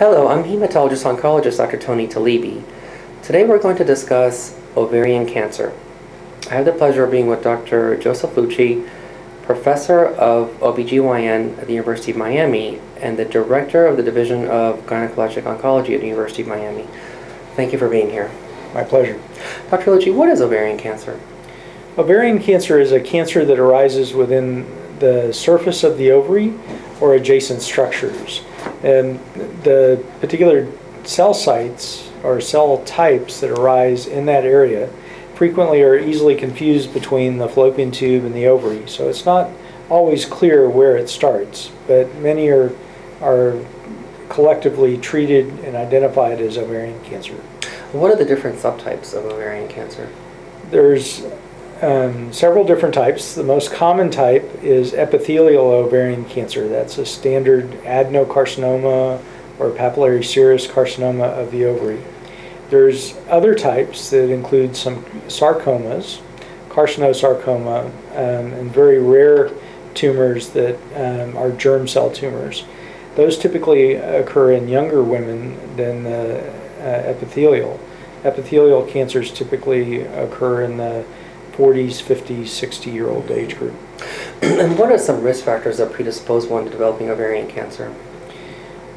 Hello, I'm hematologist-oncologist Dr. Tony Talebi. Today we're going to discuss ovarian cancer. I have the pleasure of being with Dr. Joseph Lucci, Professor of OBGYN at the University of Miami and the Director of the Division of Gynecologic Oncology at the University of Miami. Thank you for being here. My pleasure. Dr. Lucci, what is ovarian cancer? Ovarian cancer is a cancer that arises within the surface of the ovary or adjacent structures. And the particular cell sites or cell types that arise in that area frequently are easily confused between the fallopian tube and the ovary. So it's not always clear where it starts, but many are collectively treated and identified as ovarian cancer. What are the different subtypes of ovarian cancer? There's several different types. The most common type is epithelial ovarian cancer. That's a standard adenocarcinoma or papillary serous carcinoma of the ovary. There's other types that include some sarcomas, carcinosarcoma, and very rare tumors that are germ cell tumors. Those typically occur in younger women than the epithelial. Epithelial cancers typically occur in the 40s, 50s, 60-year-old age group. And what are some risk factors that predispose one to developing ovarian cancer?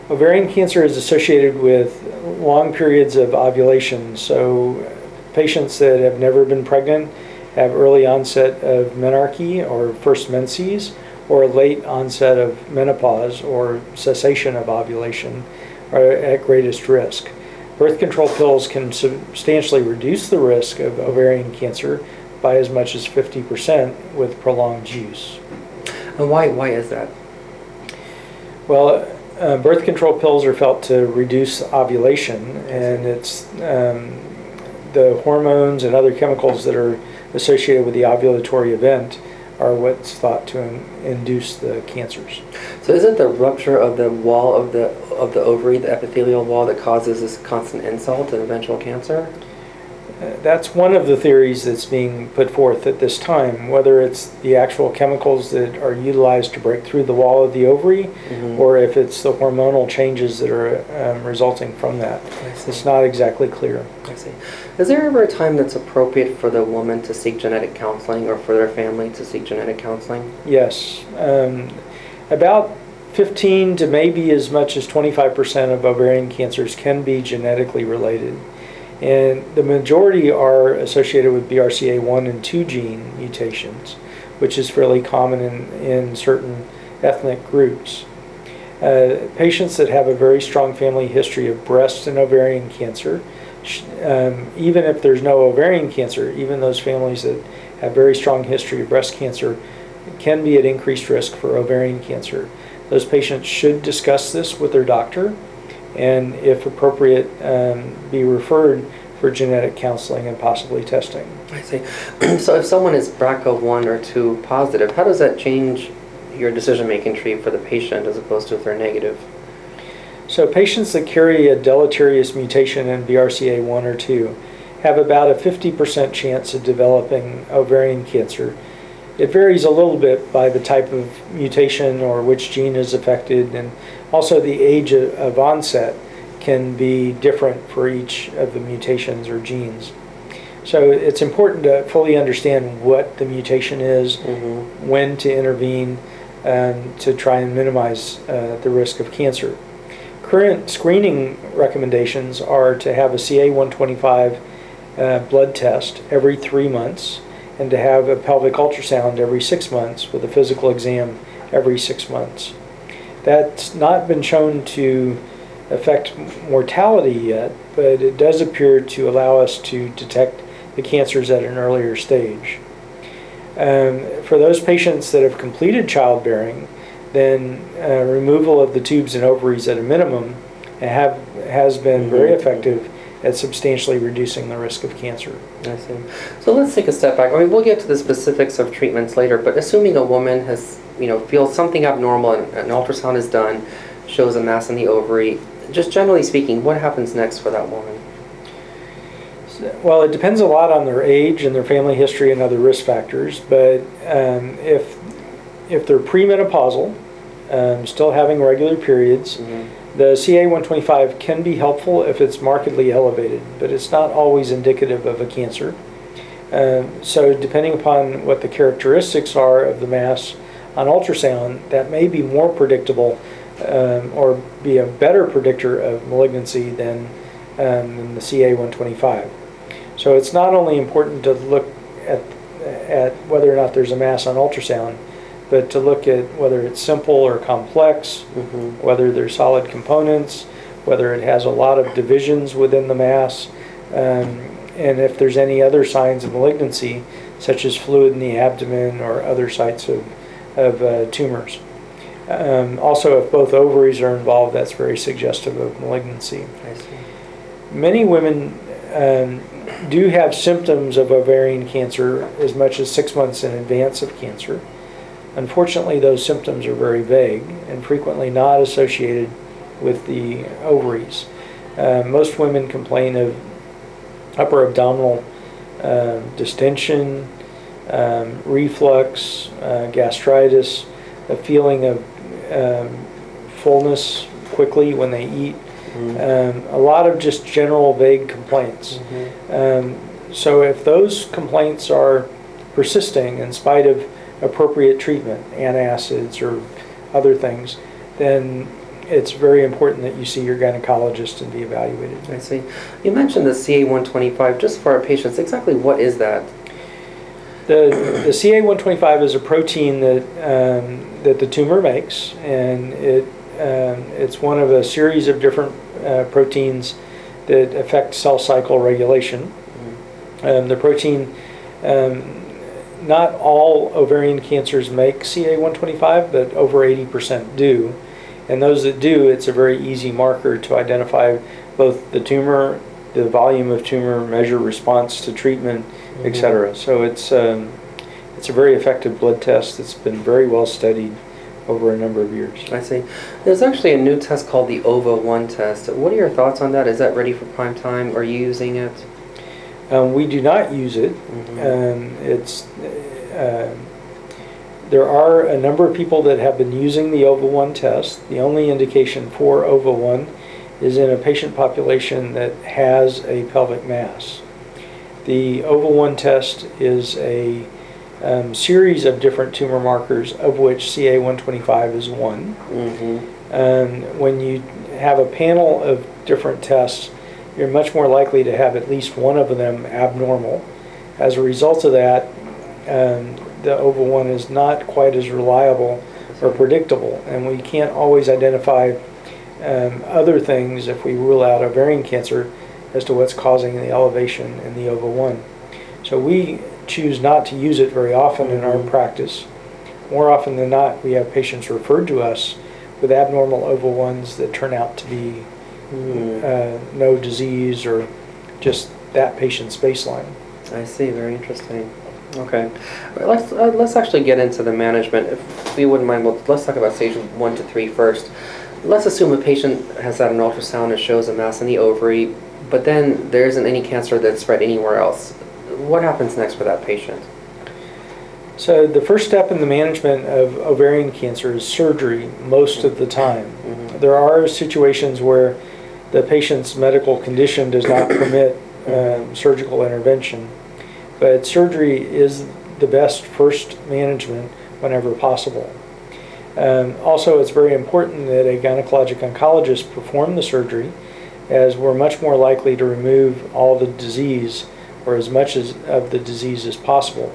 Ovarian cancer is associated with long periods of ovulation. So patients that have never been pregnant have early onset of menarche or first menses, or late onset of menopause or cessation of ovulation are at greatest risk. Birth control pills can substantially reduce the risk of ovarian cancer by as much as 50% with prolonged use. And why is that? Well, birth control pills are felt to reduce ovulation, and it's the hormones and other chemicals that are associated with the ovulatory event are what's thought to induce the cancers. So isn't the rupture of the wall of the ovary, the epithelial wall, that causes this constant insult and eventual cancer? That's one of the theories that's being put forth at this time, whether it's the actual chemicals that are utilized to break through the wall of the ovary, or if it's the hormonal changes that are resulting from that. It's not exactly clear. I see. Is there ever a time that's appropriate for the woman to seek genetic counseling or for their family to seek genetic counseling? Yes. About 15 to maybe as much as 25% of ovarian cancers can be genetically related. And the majority are associated with BRCA1 and 2 gene mutations, which is fairly common in certain ethnic groups. Patients that have a very strong family history of breast and ovarian cancer, even if there's no ovarian cancer, even those families that have very strong history of breast cancer can be at increased risk for ovarian cancer. Those patients should discuss this with their doctor, and if appropriate, be referred for genetic counseling and possibly testing. I see. So if someone is BRCA1 or 2 positive, how does that change your decision-making tree for the patient as opposed to if they're negative? So patients that carry a deleterious mutation in BRCA1 or 2 have about a 50% chance of developing ovarian cancer. It varies a little bit by the type of mutation or which gene is affected, and also the age of onset can be different for each of the mutations or genes. So it's important to fully understand what the mutation is, when to intervene, to try and minimize the risk of cancer. Current screening recommendations are to have a CA-125 blood test every 3 months, and to have a pelvic ultrasound every 6 months with a physical exam every 6 months. That's not been shown to affect mortality yet, but it does appear to allow us to detect the cancers at an earlier stage. For those patients that have completed childbearing, then removal of the tubes and ovaries at a minimum has been very effective at substantially reducing the risk of cancer. I see. So let's take a step back. I mean, we'll get to the specifics of treatments later, but assuming a woman has, feels something abnormal and an ultrasound is done, shows a mass in the ovary, just generally speaking, what happens next for that woman? Well, it depends a lot on their age and their family history and other risk factors, but if they're premenopausal, still having regular periods, The CA-125 can be helpful if it's markedly elevated, but it's not always indicative of a cancer. So depending upon what the characteristics are of the mass on ultrasound, that may be more predictable or be a better predictor of malignancy than the CA-125. So it's not only important to look at whether or not there's a mass on ultrasound, but to look at whether it's simple or complex, whether there's solid components, whether it has a lot of divisions within the mass, and if there's any other signs of malignancy, such as fluid in the abdomen or other sites of tumors. Also, if both ovaries are involved, that's very suggestive of malignancy. I see. Many women do have symptoms of ovarian cancer as much as 6 months in advance of cancer. Unfortunately, those symptoms are very vague and frequently not associated with the ovaries. Most women complain of upper abdominal distension, reflux, gastritis, a feeling of fullness quickly when they eat, a lot of just general vague complaints. So if those complaints are persisting in spite of appropriate treatment, antacids or other things, then it's very important that you see your gynecologist and be evaluated. I see. You mentioned the CA-125. Just for our patients, exactly what is that? The CA-125 is a protein that that the tumor makes, and it's one of a series of different proteins that affect cell cycle regulation. The protein, not all ovarian cancers make CA-125, but over 80% do. And those that do, it's a very easy marker to identify both the tumor, the volume of tumor, measure response to treatment, etc. So it's a very effective blood test that's been very well studied over a number of years. I see. There's actually a new test called the OVA1 test. What are your thoughts on that? Is that ready for prime time? Are you using it? We do not use it. There are a number of people that have been using the OVA1 test. The only indication for OVA1 is in a patient population that has a pelvic mass. The OVA1 test is a series of different tumor markers, of which CA-125 is one. When you have a panel of different tests, you're much more likely to have at least one of them abnormal. As a result of that, the OVA1 is not quite as reliable or predictable, and we can't always identify other things if we rule out ovarian cancer as to what's causing the elevation in the OVA1. So we choose not to use it very often in our practice. More often than not, we have patients referred to us with abnormal OVA1s that turn out to be no disease or just that patient's baseline. I see. Very interesting. Okay. Let's actually get into the management. If we wouldn't mind, let's talk about stage 1 to 3 first. Let's assume a patient has had an ultrasound and shows a mass in the ovary, but then there isn't any cancer that's spread anywhere else. What happens next for that patient? So the first step in the management of ovarian cancer is surgery most of the time. There are situations where the patient's medical condition does not permit surgical intervention, but surgery is the best first management whenever possible. Also, it's very important that a gynecologic oncologist perform the surgery, as we're much more likely to remove all the disease or as much of the disease as possible.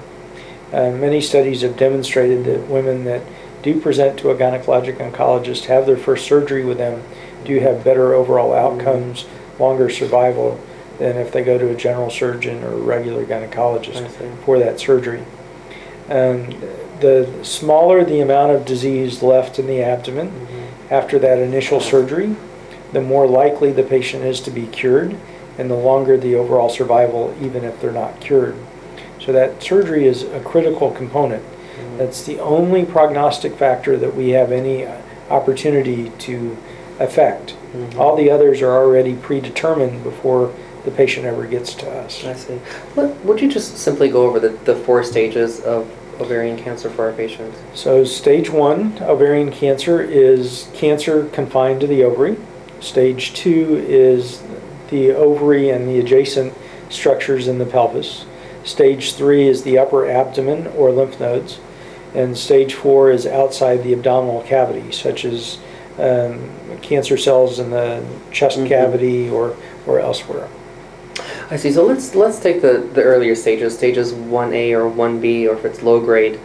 Many studies have demonstrated that women that do present to a gynecologic oncologist, have their first surgery with them, do have better overall outcomes, longer survival than if they go to a general surgeon or a regular gynecologist for that surgery. The smaller the amount of disease left in the abdomen after that initial surgery, the more likely the patient is to be cured, and the longer the overall survival, even if they're not cured. So that surgery is a critical component. That's the only prognostic factor that we have any opportunity to affect. All the others are already predetermined before the patient ever gets to us. I see. Would you just simply go over the 4 stages of ovarian cancer for our patients? So stage 1, ovarian cancer, is cancer confined to the ovary. Stage 2 is the ovary and the adjacent structures in the pelvis. Stage 3 is the upper abdomen or lymph nodes. And stage 4 is outside the abdominal cavity, such as cancer cells in the chest cavity or elsewhere. I see. So let's take the earlier stages 1A or 1B, or if it's low grade.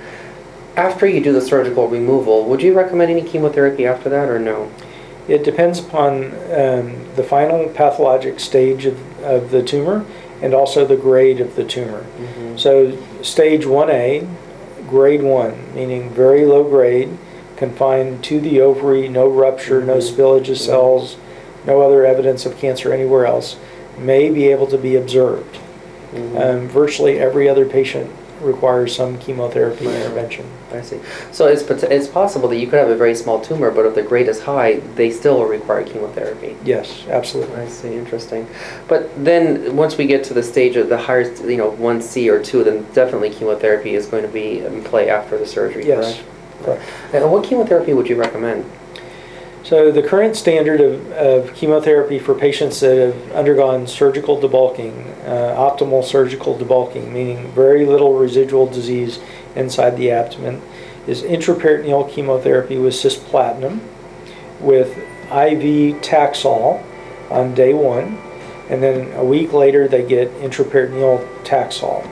After you do the surgical removal, would you recommend any chemotherapy after that, or no? It depends upon the final pathologic stage of the tumor and also the grade of the tumor. So stage 1A, grade 1, meaning very low grade, confined to the ovary, no rupture, no spillage of cells, no other evidence of cancer anywhere else, may be able to be observed. Virtually every other patient requires some chemotherapy intervention. I see. So it's possible that you could have a very small tumor, but if the grade is high, they still will require chemotherapy. Yes, absolutely. I see. Interesting. But then once we get to the stage of the higher, 1C or 2, then definitely chemotherapy is going to be in play after the surgery. Yes. Correct. And what chemotherapy would you recommend? So the current standard of chemotherapy for patients that have undergone surgical debulking, optimal surgical debulking, meaning very little residual disease inside the abdomen, is intraperitoneal chemotherapy with cisplatin, with IV Taxol on day 1, and then a week later they get intraperitoneal Taxol.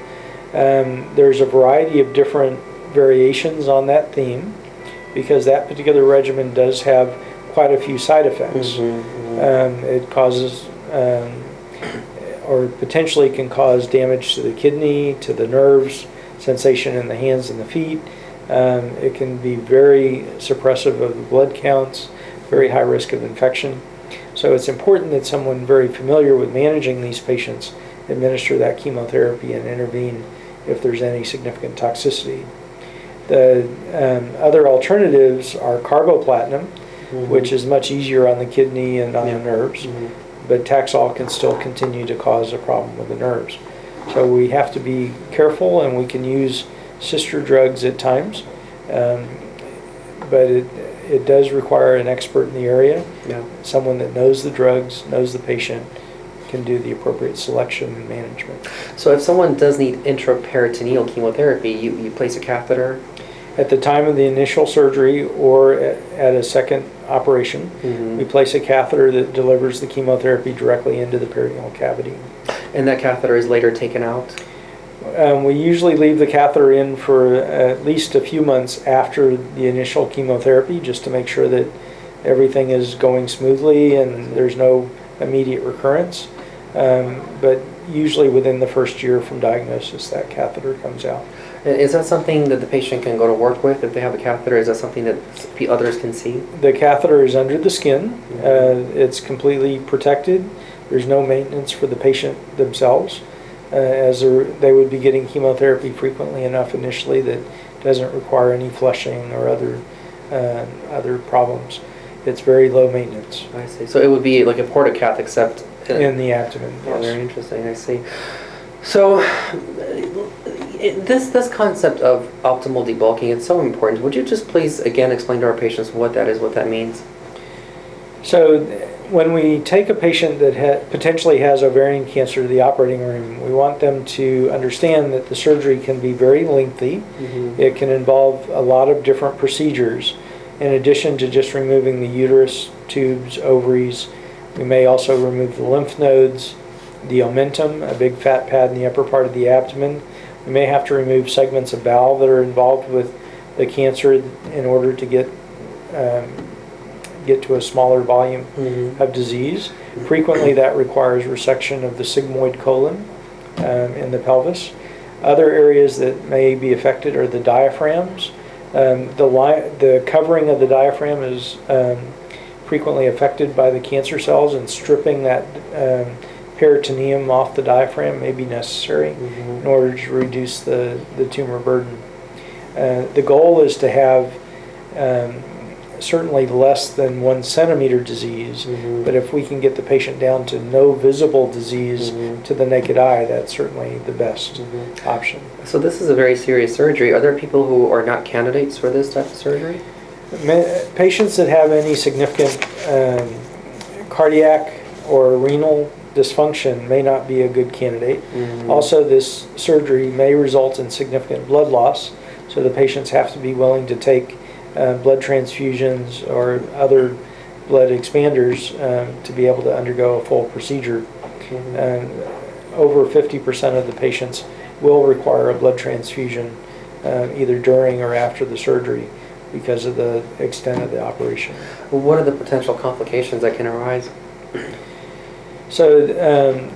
There's a variety of different variations on that theme, because that particular regimen does have quite a few side effects. It causes, or potentially can cause damage to the kidney, to the nerves, sensation in the hands and the feet. It can be very suppressive of the blood counts, very high risk of infection. So it's important that someone very familiar with managing these patients administer that chemotherapy and intervene if there's any significant toxicity. The other alternatives are carboplatin, which is much easier on the kidney and on the nerves, but Taxol can still continue to cause a problem with the nerves. So we have to be careful, and we can use sister drugs at times, but it does require an expert in the area, someone that knows the drugs, knows the patient, can do the appropriate selection and management. So if someone does need intraperitoneal chemotherapy, you place a catheter? At the time of the initial surgery or at a second operation, we place a catheter that delivers the chemotherapy directly into the peritoneal cavity. And that catheter is later taken out? We usually leave the catheter in for at least a few months after the initial chemotherapy, just to make sure that everything is going smoothly and there's no immediate recurrence. But usually within the first year from diagnosis, that catheter comes out. Is that something that the patient can go to work with if they have a catheter? Is that something that others can see? The catheter is under the skin. It's completely protected. There's no maintenance for the patient themselves, as they would be getting chemotherapy frequently enough initially that doesn't require any flushing or other problems. It's very low maintenance. I see. So it would be like a portacath, except in the abdomen. Oh, Yes. very interesting. I see. So this concept of optimal debulking, it's so important. Would you just please again explain to our patients what that is, what that means? So when we take a patient that potentially has ovarian cancer to the operating room, we want them to understand that the surgery can be very lengthy. It can involve a lot of different procedures. In addition to just removing the uterus, tubes, ovaries, we may also remove the lymph nodes, the omentum, a big fat pad in the upper part of the abdomen. We may have to remove segments of bowel that are involved with the cancer in order to get to a smaller volume of disease. Frequently that requires resection of the sigmoid colon in the pelvis. Other areas that may be affected are the diaphragms. The covering of the diaphragm is frequently affected by the cancer cells, and stripping that peritoneum off the diaphragm may be necessary in order to reduce the tumor burden. The goal is to have certainly less than 1 centimeter disease, but if we can get the patient down to no visible disease to the naked eye, that's certainly the best option. So this is a very serious surgery. Are there people who are not candidates for this type of surgery? Patients that have any significant cardiac or renal dysfunction may not be a good candidate. Also, this surgery may result in significant blood loss, so the patients have to be willing to take blood transfusions or other blood expanders to be able to undergo a full procedure. Over 50% of the patients will require a blood transfusion either during or after the surgery because of the extent of the operation. What are the potential complications that can arise? So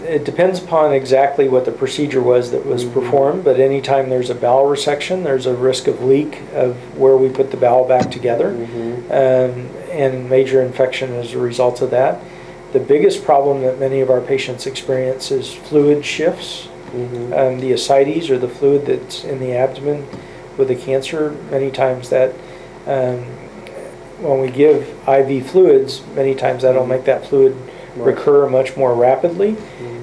it depends upon exactly what the procedure was that was performed, but anytime there's a bowel resection, there's a risk of leak of where we put the bowel back together, and major infection as a result of that. The biggest problem that many of our patients experience is fluid shifts. The ascites, or the fluid that's in the abdomen with the cancer, many times that when we give IV fluids, many times that'll make that fluid recur much more rapidly,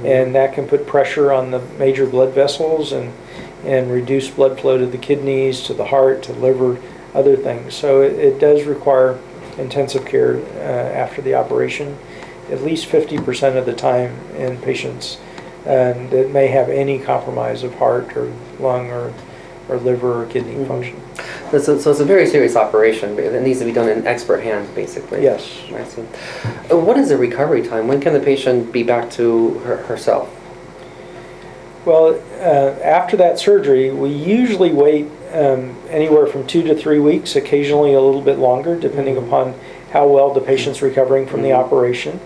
and that can put pressure on the major blood vessels and reduce blood flow to the kidneys, to the heart, to the liver, other things. So it does require intensive care after the operation, at least 50% of the time in patients that may have any compromise of heart or lung or liver or kidney function. So it's a very serious operation. It needs to be done in expert hands, basically. Yes. I see. What is the recovery time? When can the patient be back to herself? Well, after that surgery, we usually wait anywhere from 2 to 3 weeks, occasionally a little bit longer, depending upon how well the patient's recovering from the operation,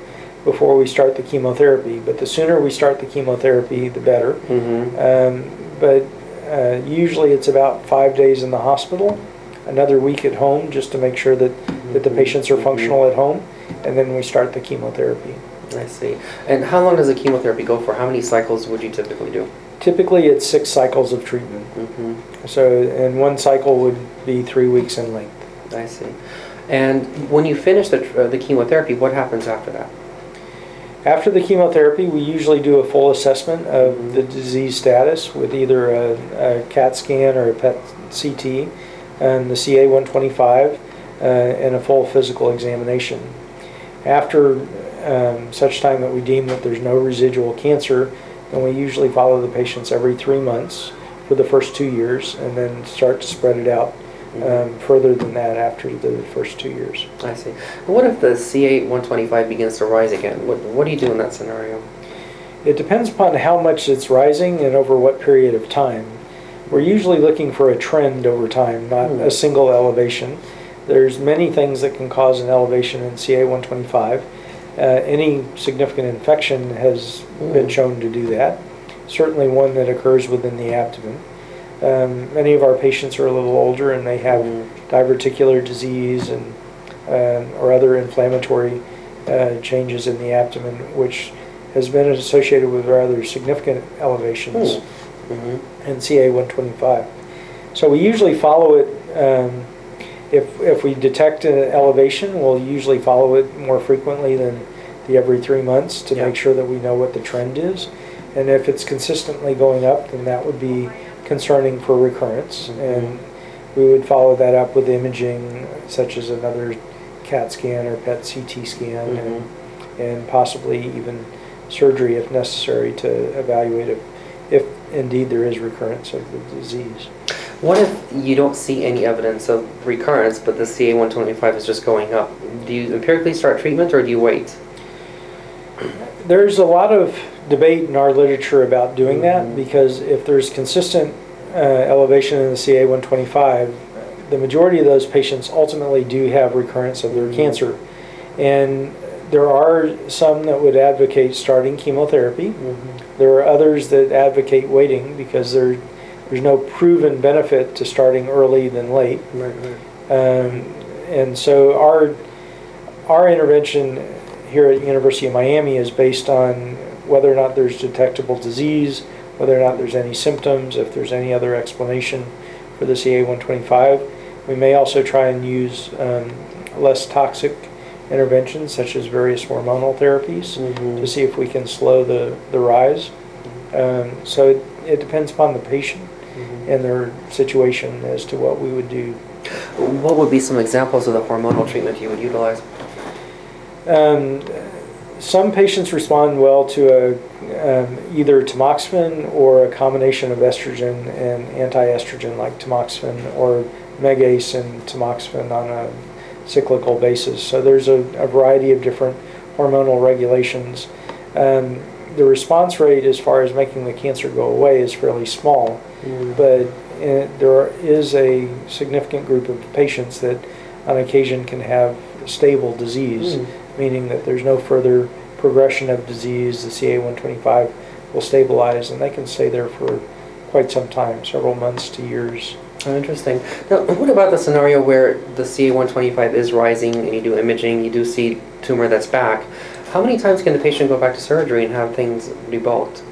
before we start the chemotherapy. But the sooner we start the chemotherapy, the better. But usually it's about 5 days in the hospital, another week at home, just to make sure that the patients are functional at home, and then we start the chemotherapy. I see. And how long does the chemotherapy go for? How many cycles would you typically do? Typically it's 6 cycles of treatment. So, and one cycle would be 3 weeks in length. I see. And when you finish the chemotherapy, what happens after that? After the chemotherapy, we usually do a full assessment of the disease status with either a CAT scan or a PET CT, and the CA-125, and a full physical examination. After such time that we deem that there's no residual cancer, then we usually follow the patients every 3 months for the first 2 years, and then start to spread it out further than that after the first 2 years. I see. What if the CA-125 begins to rise again? What do you do in that scenario? It depends upon how much it's rising and over what period of time. We're usually looking for a trend over time, not a single elevation. There's many things that can cause an elevation in CA-125. Any significant infection has been shown to do that. Certainly one that occurs within the abdomen. Many of our patients are a little older and they have diverticular disease and or other inflammatory changes in the abdomen, which has been associated with rather significant elevations in CA-125. So we usually follow it. If we detect an elevation, we'll usually follow it more frequently than the every 3 months to make sure that we know what the trend is. And if it's consistently going up, then that would be concerning for recurrence, and we would follow that up with imaging such as another CAT scan or PET CT scan, and possibly even surgery if necessary to evaluate if indeed there is recurrence of the disease. What if you don't see any evidence of recurrence, but the CA-125 is just going up? Do you empirically start treatment, or do you wait? There's a lot of debate in our literature about doing that, because if there's consistent elevation in the CA-125, the majority of those patients ultimately do have recurrence of their cancer. And there are some that would advocate starting chemotherapy. There are others that advocate waiting because there's no proven benefit to starting early than late. And so our intervention here at University of Miami is based on whether or not there's detectable disease, whether or not there's any symptoms, if there's any other explanation for the CA-125. We may also try and use less toxic interventions, such as various hormonal therapies, to see if we can slow the rise. So it depends upon the patient and their situation as to what we would do. What would be some examples of the hormonal treatment you would utilize? Some patients respond well to either tamoxifen or a combination of estrogen and anti-estrogen like tamoxifen, or Megace and tamoxifen on a cyclical basis. So there's a variety of different hormonal regulations. The response rate as far as making the cancer go away is fairly small, but there is a significant group of patients that on occasion can have stable disease, meaning that there's no further progression of disease. The CA-125 will stabilize, and they can stay there for quite some time, several months to years. Oh, interesting. Now, what about the scenario where the CA-125 is rising and you do imaging, you do see tumor that's back? How many times can the patient go back to surgery and have things rebulked?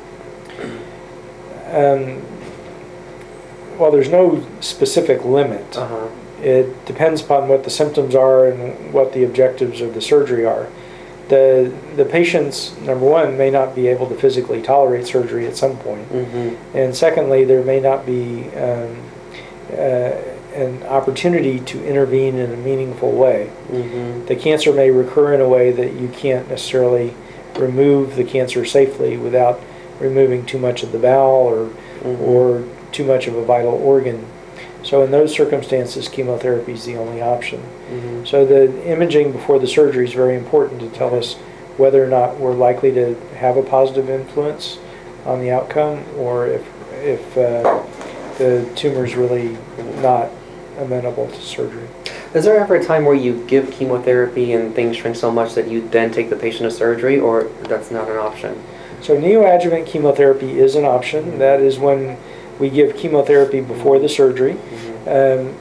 Well, there's no specific limit. It depends upon what the symptoms are and what the objectives of the surgery are. The patients, number one, may not be able to physically tolerate surgery at some point. And secondly, there may not be an opportunity to intervene in a meaningful way. The cancer may recur in a way that you can't necessarily remove the cancer safely without removing too much of the bowel or too much of a vital organ. So in those circumstances, chemotherapy is the only option. So the imaging before the surgery is very important to tell us whether or not we're likely to have a positive influence on the outcome, or if the tumor is really not amenable to surgery. Is there ever a time where you give chemotherapy and things shrink so much that you then take the patient to surgery, or that's not an option? So neoadjuvant chemotherapy is an option. That is when we give chemotherapy before the surgery.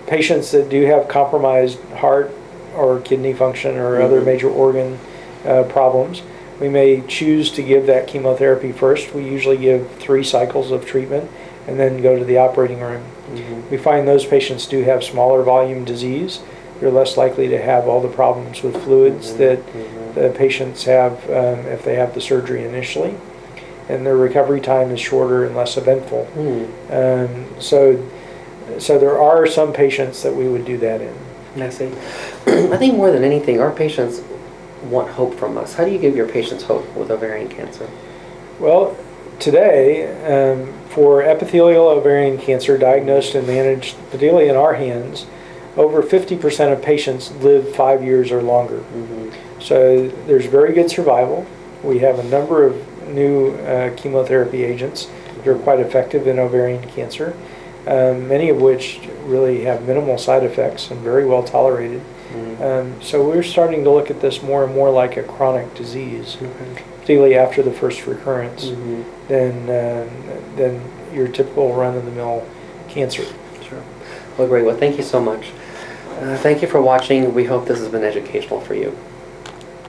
Patients that do have compromised heart or kidney function or other major organ problems, we may choose to give that chemotherapy first. We usually give 3 cycles of treatment and then go to the operating room. We find those patients do have smaller volume disease. They're less likely to have all the problems with fluids that the patients have if they have the surgery initially. And their recovery time is shorter and less eventful. So there are some patients that we would do that in. I see. I think more than anything, our patients want hope from us. How do you give your patients hope with ovarian cancer? Well, today, for epithelial ovarian cancer diagnosed and managed, particularly in our hands, over 50% of patients live 5 years or longer. So there's very good survival. We have a number of new chemotherapy agents that are quite effective in ovarian cancer, many of which really have minimal side effects and very well tolerated. So we're starting to look at this more and more like a chronic disease, particularly after the first recurrence, than your typical run-of-the-mill cancer. Sure. Well, great. Well, thank you so much. Thank you for watching. We hope this has been educational for you.